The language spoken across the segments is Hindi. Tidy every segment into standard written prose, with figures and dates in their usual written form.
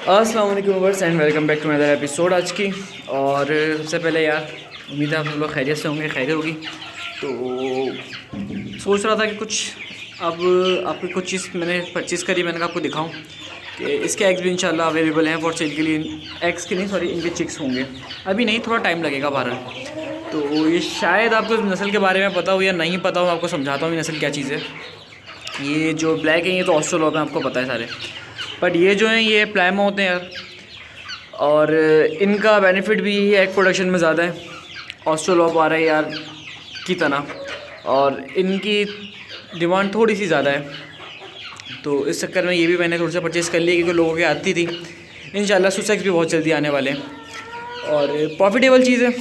अस्सलाम वालेकुम viewers and welcome back to another episode आज की। और सबसे पहले यार उम्मीद है आप सब लोग खैरियत से होंगे, खैरियत होगी। तो सोच रहा था कि कुछ अब आपकी कुछ चीज़ मैंने परचेज़ करी, मैंने कहा आपको दिखाऊं कि इसके एग्स भी इंशाल्लाह अवेलेबल हैं फॉर सेल के लिए। एग्स के नहीं, सॉरी, इनके चिक्स होंगे। अभी नहीं, थोड़ा टाइम लगेगा बहरहाल। तो ये शायद आपको नस्ल के बारे में पता हो या नहीं पता हो, आपको समझाता हूँ ये नस्ल क्या चीज़ है। ये जो ब्लैक है ये तो ऑस्ट्रेलोप है, आपको पता है सारे। बट ये जो हैं ये प्लाइमा होते हैं यार, और इनका बेनिफिट भी एग प्रोडक्शन में ज़्यादा है। ऑस्ट्रेलोप आ रहा है यार की तरह, और इनकी डिमांड थोड़ी सी ज़्यादा है। तो इस चक्कर में ये भी मैंने थोड़ा सा परचेज़ कर लिया क्योंकि लोगों की आती थी। इंशाल्लाह सुसेक्स भी बहुत जल्दी आने वाले हैं और प्रॉफिटेबल चीज़ है।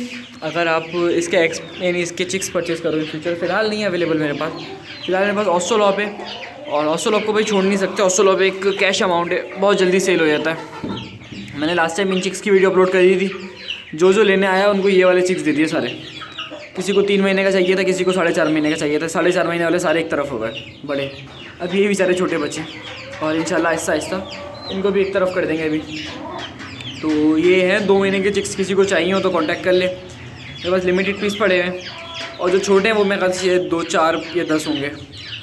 अगर आप इसके एग्स यानी इसके चिक्स परचेज़ करो इन फ्यूचर, फ़िलहाल नहीं है अवेलेबल मेरे पास। फ़िलहाल मेरे पास ऑस्ट्रेलोप है, और ऑस्ट्रेलोप को भाई छोड़ नहीं सकते। ऑस्ट्रेलोप एक कैश अमाउंट है, बहुत जल्दी सेल हो जाता है। मैंने लास्ट टाइम इन चिक्स की वीडियो अपलोड कर दी थी। जो लेने आया उनको ये वाले चिक्स दे दिए सारे। किसी को 3 महीने का चाहिए था, किसी को 4.5 महीने का चाहिए था। 4.5 महीने वाले सारे एक तरफ हो गए बड़े। अब ये बेचारे छोटे बच्चे, और इंशाल्लाह आहिस्ता आहिस्ता इनको भी एक तरफ कर देंगे अभी। तो ये हैं 2 महीने के चिक्स, किसी को चाहिए हो तो कांटेक्ट कर ले। मेरे पास लिमिटेड पीस पड़े हैं, और जो छोटे हैं वो मैं कहा 2, 4 या 10 होंगे।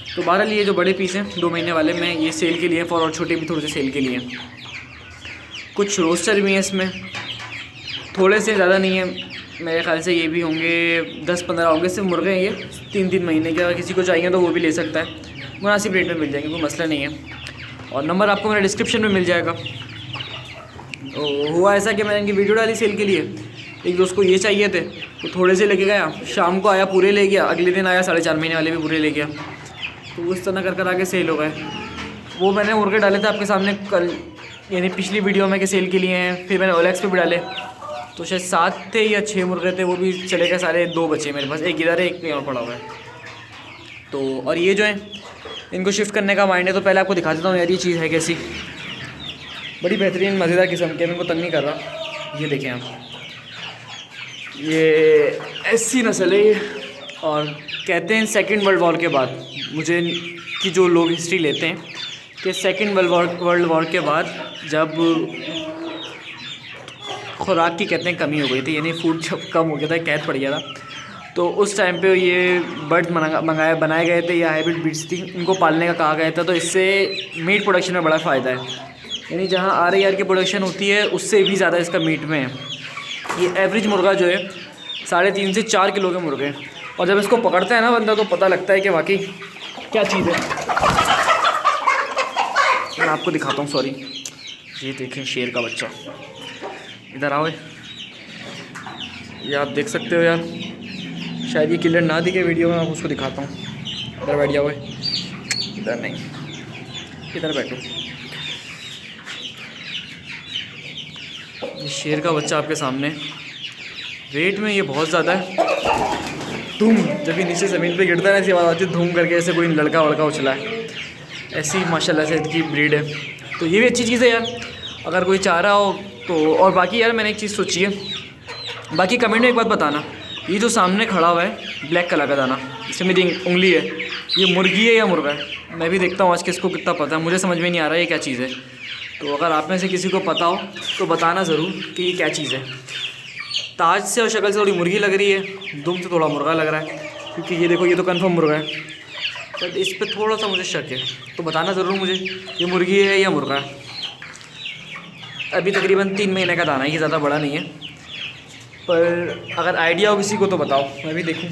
तो बहरहाल ये जो बड़े पीस हैं 2 महीने वाले में ये सेल के लिए फॉर, और छोटे भी थोड़े से सेल के लिए। कुछ रोस्टर भी हैं इसमें, थोड़े से, ज़्यादा नहीं है। मेरे ख्याल से ये भी होंगे 10-15 होंगे। सिर्फ मुर्गे हैं ये 3-3 महीने के। अगर किसी को चाहिए तो वो भी ले सकता है, मुनासिब रेट में मिल जाएंगे, कोई मसला नहीं है। और नंबर आपको मेरे डिस्क्रिप्शन में मिल जाएगा। तो हुआ ऐसा कि मैंने इनकी वीडियो डाली सेल के लिए, एक दोस्त को ये चाहिए थे तो थोड़े से लेके गया, शाम को आया पूरे ले गया, अगले दिन आया 4.5 महीने वाले भी पूरे ले गया। तो उस तरह कर आगे सेल हो गए। वो मैंने मुर्गे डाले थे आपके सामने कल, यानी पिछली वीडियो में कि सेल के लिए हैं। फिर मैंने OLX पे भी डाले, तो शायद 7 थे या 6 मुर्गे थे, वो भी चले गए सारे। 2 बचे मेरे पास, एक इधर है, एक यहाँ पड़ा हुआ है। तो और ये जो है इनको शिफ्ट करने का माइंड है। तो पहले आपको दिखा देता हूँ यार ये चीज़ है कैसी। बड़ी बेहतरीन मज़ेदार किस्म के, मैं इनको तंग नहीं कर रहा। ये देखें आप, ये ऐसी नस्ल है ये। और कहते हैं सेकंड वर्ल्ड वॉर के बाद, मुझे कि जो लोग हिस्ट्री लेते हैं कि सेकंड वर्ल्ड वॉर के बाद जब खुराक की कहते हैं कमी हो गई थी, यानी फूड जब कम हो गया था, कैद पड़ गया था, तो उस टाइम पे ये बर्ड्स बनाए गए थे, या हाइब्रिड ब्रीड्स थी, इनको पालने का कहा गया था। तो इससे मीट प्रोडक्शन में बड़ा फ़ायदा है, यानी जहाँ RAR की प्रोडक्शन होती है उससे भी ज़्यादा इसका मीट में है। ये एवरेज मुर्गा जो है 3.5 से 4 किलो के मुर्गे हैं। और जब इसको पकड़ता है ना बंदा तो पता लगता है कि वाकई क्या चीज़ है। मैं आपको दिखाता हूँ, सॉरी, ये देखें शेर का बच्चा। इधर आओ, ये आप देख सकते हो यार, शायद ये क्लियर ना दिखे वीडियो में, मैं उसको दिखाता हूँ। इधर बैठ जाओ, इधर नहीं, इधर बैठो। ये शेर का बच्चा आपके सामने, वेट में ये बहुत ज़्यादा है। धूम, जब ये नीचे ज़मीन पे गिरता है ना ऐसी आवाज़ आती है धूम करके, ऐसे कोई लड़का वड़का उछला है। ऐसी माशाल्लाह से इसकी ब्रीड है। तो ये भी अच्छी चीज़ है यार, अगर कोई चाह रहा हो तो। और बाकी यार मैंने एक चीज़ सोची है, बाकी कमेंट में एक बात बताना, ये जो सामने खड़ा हुआ है ब्लैक कलर का दाना, इसमें मेरी उंगली है, ये मुर्गी है या मुर्गा है? मैं भी देखता हूँ आज किसको कितना पता है, मुझे समझ में नहीं आ रहा है ये क्या चीज़ है। तो अगर आप में से किसी को पता हो तो बताना ज़रूर कि ये क्या चीज़ है। ताज से और शक्ल से थोड़ी मुर्गी लग रही है, दुम से थोड़ा मुर्गा लग रहा है, क्योंकि ये देखो ये तो कंफर्म मुर्गा है, बट इस पर थोड़ा सा मुझे शक है। तो बताना ज़रूर मुझे ये मुर्गी है या मुर्गा है। अभी तकरीबन 3 महीने का दाना है, ये ज़्यादा बड़ा नहीं है, पर अगर आइडिया हो किसी को तो बताओ, मैं भी देखूँ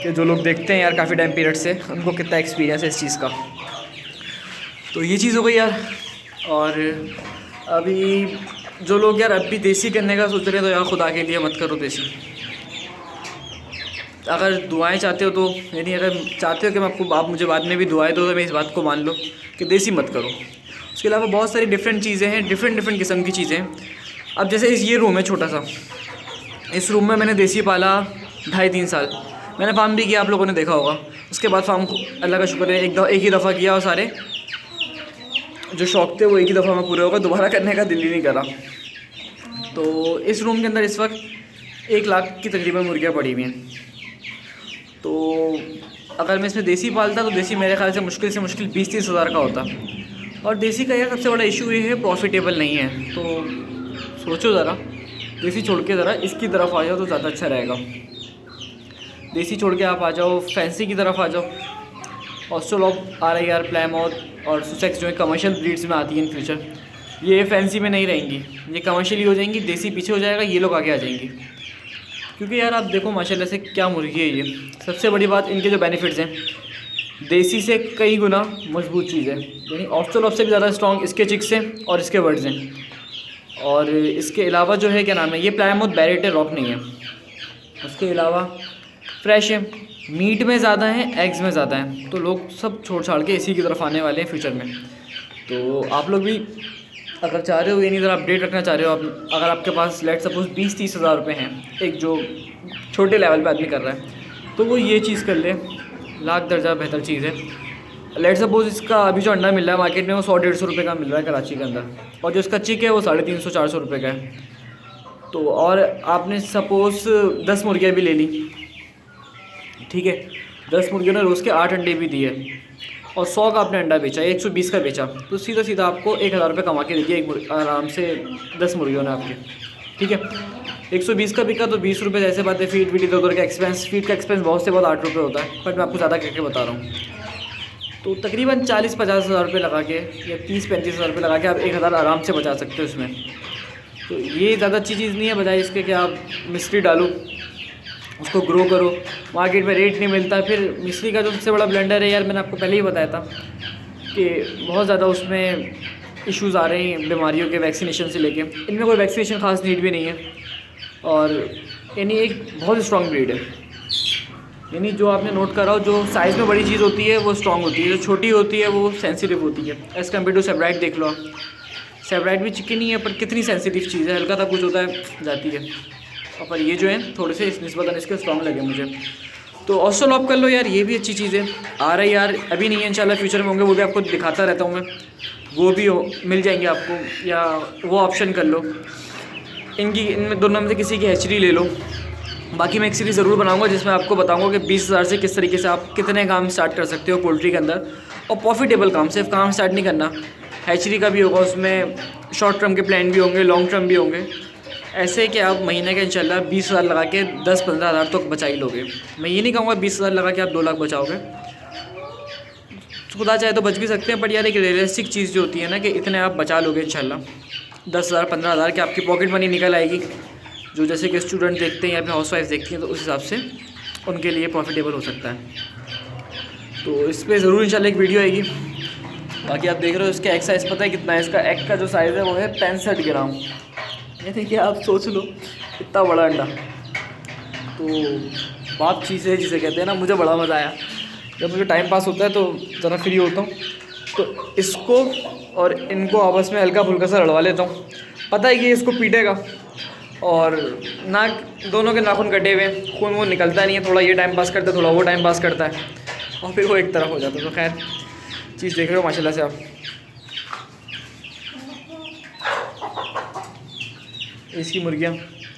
कि जो लोग देखते हैं यार काफ़ी टाइम पीरियड से, उनको कितना एक्सपीरियंस है इस चीज़ का। तो ये चीज़ हो गई यार। और अभी जो लोग यार अब भी देसी करने का सोच रहे हैं तो यार खुदा के लिए मत करो देसी। अगर दुआएं चाहते हो तो, यानी अगर चाहते हो कि आप मुझे बाद में भी दुआएं दो, तो मैं इस बात को मान लो कि देसी मत करो। उसके अलावा बहुत सारी डिफरेंट चीज़ें हैं, डिफरेंट किस्म की चीज़ें हैं। अब जैसे ये रूम है छोटा सा, इस रूम में मैंने देसी पाला 2.5-3 साल। मैंने फार्म भी किया, आप लोगों ने देखा होगा। उसके बाद फार्म अल्लाह का शुक्र है एक ही दफ़ा किया, और सारे जो शौक़ थे वो एक ही दफ़ा में पूरे हो गए, दोबारा करने का दिल ही नहीं करा। तो इस रूम के अंदर इस वक्त 1 लाख की तकरीबन मुर्गियाँ पड़ी हुई हैं। तो अगर मैं इसमें देसी पालता तो देसी मेरे ख्याल से मुश्किल 20-30 हज़ार का होता। और देसी का यार सबसे बड़ा इशू ये है, प्रॉफिटेबल नहीं है। तो सोचो ज़रा, देसी छोड़ के ज़रा इसकी तरफ आ जाओ तो ज़्यादा अच्छा रहेगा। देसी छोड़ के आप आ जाओ फैंसी की तरफ आ जाओ। ऑस्ट्रोलॉप, RIR, प्लायमाउथ और सुसेक्स जो है कमर्शियल ब्रीड्स में आती है इन फ्यूचर, ये फैंसी में नहीं रहेंगी, ये कमर्शियली हो जाएंगी। देसी पीछे हो जाएगा, ये लोग आगे आ जाएंगी। क्योंकि यार आप देखो माशाल्लाह से क्या मुर्गी है ये। सबसे बड़ी बात इनके जो बेनिफिट्स हैं, देसी से कई गुना मजबूत चीज़ है, यानी ऑस्ट्रोलॉप से भी ज़्यादा स्ट्रॉन्ग इसके चिक्स हैं और इसके बर्ड्स हैं। और इसके अलावा जो है क्या नाम है, ये प्लायमाउथ बैरेट है, रॉक नहीं है। उसके अलावा फ्रेश है, मीट में ज़्यादा है, एग्स में ज़्यादा है। तो लोग सब छोड़ छाड़ के इसी की तरफ आने वाले हैं फ्यूचर में। तो आप लोग भी अगर चाह रहे हो, यानी अगर अपडेट रखना चाह रहे हो, आप अगर आपके पास लेट सपोज 20-30 हज़ार रुपये हैं, एक जो छोटे लेवल पे आदमी कर रहा है, तो वो ये चीज़ कर ले, लाख दर्जा बेहतर चीज़ है। लेट सपोज इसका अभी जो अंडा मिल रहा है मार्केट में वो 100-150 रुपये का मिल रहा है कराची के अंदर, और जो इसका चिक है वो 350-400 रुपये का है। तो और आपने सपोज़ 10 मुर्गियाँ भी ले ली, ठीक है, 10 मुर्गियों ने रोज़ के 8 अंडे भी दिए और 100 का आपने अंडा बेचा, 120 का बेचा, तो सीधा सीधा आपको 1000 रुपये कमा के दे दिया एक आराम से 10 मुर्गियों ने आपके, ठीक है। 120 का बिका तो 20 रुपये, जैसे बात है। फीड वीड इधर उधर का एक्सपेंस, फीड का एक्सपेंस बहुत से बहुत 8 रुपये होता है, बट मैं आपको ज़्यादा करके बता रहा हूँ। तो तकरीबन 40-50 हज़ार रुपये लगा के या 30-35 हज़ार रुपये लगा के आप 1000 आराम से बचा सकते हो इसमें। तो ये ज़्यादा अच्छी चीज़ नहीं है, बजाय इसके कि आप मिस्ट्री डालो, उसको ग्रो करो। मार्केट में रेट नहीं मिलता। फिर मिस्री का जो सबसे बड़ा ब्लेंडर है यार, मैंने आपको पहले ही बताया था कि बहुत ज़्यादा उसमें इश्यूज़ आ रहे हैं बीमारियों के, वैक्सीनेशन से लेके। इनमें कोई वैक्सीनेशन खास नीड भी नहीं है, और यानी एक बहुत स्ट्रॉन्ग ब्रीड है। यानी जो आपने नोट करा हो, जो साइज़ में बड़ी चीज़ होती है वो स्ट्रॉन्ग होती है, जो छोटी होती है वो सेंसिटिव होती है। एज़ कम्पेयर टू सेब्राइट देख लो आप, सेब्राइट भी चिकन ही है पर कितनी सेंसिटिव चीज़ है, हल्का सा कुछ होता है जाती है। और पर ये जो है थोड़े से निस्बतन इसके स्ट्रॉन्ग लगे मुझे। तो ऑस्ट्रोलॉप कर लो यार, ये भी अच्छी चीज़ है। RIR अभी नहीं है, इंशाल्लाह फ्यूचर में होंगे, वो भी आपको दिखाता रहता हूँ मैं, वो भी मिल जाएंगे आपको, या वो ऑप्शन कर लो। इनमें दोनों में से किसी की हैचरी ले लो। बाकी मैं एक सीरीज़ ज़रूर बनाऊंगा जिसमें आपको बताऊंगा कि 20,000 से किस तरीके से आप कितने काम स्टार्ट कर सकते हो पोल्ट्री के अंदर, और प्रॉफिटेबल काम, सिर्फ काम स्टार्ट नहीं करना। हैचरी का भी होगा, उसमें शॉर्ट टर्म के प्लान भी होंगे, लॉन्ग टर्म भी होंगे। ऐसे कि आप महीने के इंशाल्लाह 20,000 लगा के 10-15 हज़ार तक बचा ही लोगे। मैं ये नहीं कहूँगा 20,000 लगा के आप 2 लाख बचाओगे, खुदा चाहे तो बच भी सकते हैं, बट यार एक रियलिस्टिक चीज़ जो होती है ना कि इतने आप बचा लोगे इंशाल्लाह। 10,000 15,000 की आपकी पॉकेट मनी निकल आएगी, जो जैसे कि स्टूडेंट देखते हैं या फिर हाउसवाइफ देखती हैं, तो उस हिसाब से उनके लिए प्रॉफिटेबल हो सकता है। तो इस पर ज़रूर इंशाल्लाह एक वीडियो आएगी। बाकी आप देख रहे हो इसका एग साइज़ पता है कितना है? इसका एग का जो साइज़ है वो है 65 ग्राम। ये देखिए, आप सोच लो इतना बड़ा अंडा। तो बात चीज़ है जिसे कहते हैं ना, मुझे बड़ा मज़ा आया जब मुझे टाइम पास होता है तो ज़रा फ्री होता हूँ, तो इसको और इनको आपस में हल्का फुल्का सा लड़वा लेता हूँ। पता है कि इसको पीटेगा, और नाक, दोनों के नाखून कटे हुए, खून वो निकलता नहीं है, थोड़ा ये टाइम पास करता है, थोड़ा वो टाइम पास करता है, और फिर वो एक तरफ हो जाता है। तो खैर चीज़ देख रहे हो माशाल्लाह से आप। इसकी मुर्गियाँ,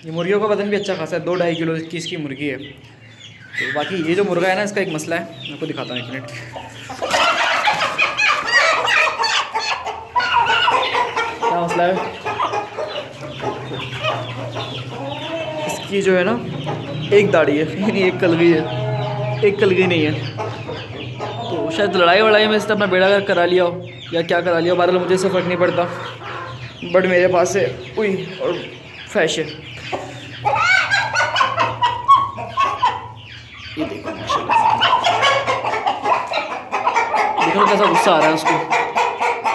ये मुर्गियों का वजन भी अच्छा खासा है, 2-2.5 किलो की इसकी मुर्गी है। तो बाकी ये जो मुर्गा है ना, इसका एक मसला है, मैं आपको दिखाता हूँ 1 मिनट। क्या मसला है इसकी? जो है ना, एक दाढ़ी है, यानी एक कलगी है, एक कलगी नहीं है। तो शायद लड़ाई वड़ाई में इसने अपना बेड़ा करा लिया हो या क्या करा लिया हो, बहरहाल मुझे इससे फ़र्क नहीं पड़ता, बट मेरे पास है उई और फ्रेश है। ये देखो देखो कैसा गुस्सा आ रहा है उसको।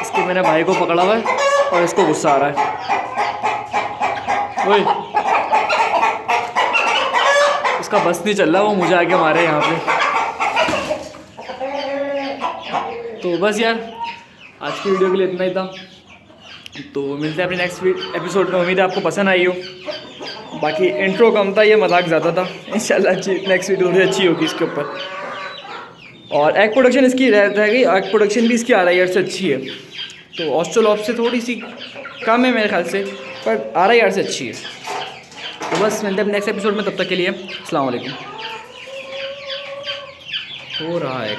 इसके मेरे भाई को पकड़ा हुआ है और इसको गुस्सा आ रहा है। वही इसका बस नहीं चल रहा, वो मुझे आके मारे यहाँ पे। तो बस यार, आज की वीडियो के लिए इतना ही था। तो मिलते हैं अपने नेक्स्ट एपिसोड में। उम्मीद है आपको पसंद आई हो। बाकी इंट्रो कम था, ये मजाक ज़्यादा था। इंशाल्लाह नेक्स्ट वीडियो थोड़ी अच्छी होगी इसके ऊपर। और एग प्रोडक्शन इसकी रह गई, एग प्रोडक्शन भी इसकी RIR से अच्छी है। तो ऑस्ट्रोलॉप से थोड़ी सी कम है मेरे ख्याल से, पर RIR से अच्छी है। तो बस मिलते हैं नेक्स्ट एपिसोड में, तब तक के लिए अस्सलाम वालेकुम। हो रहा है।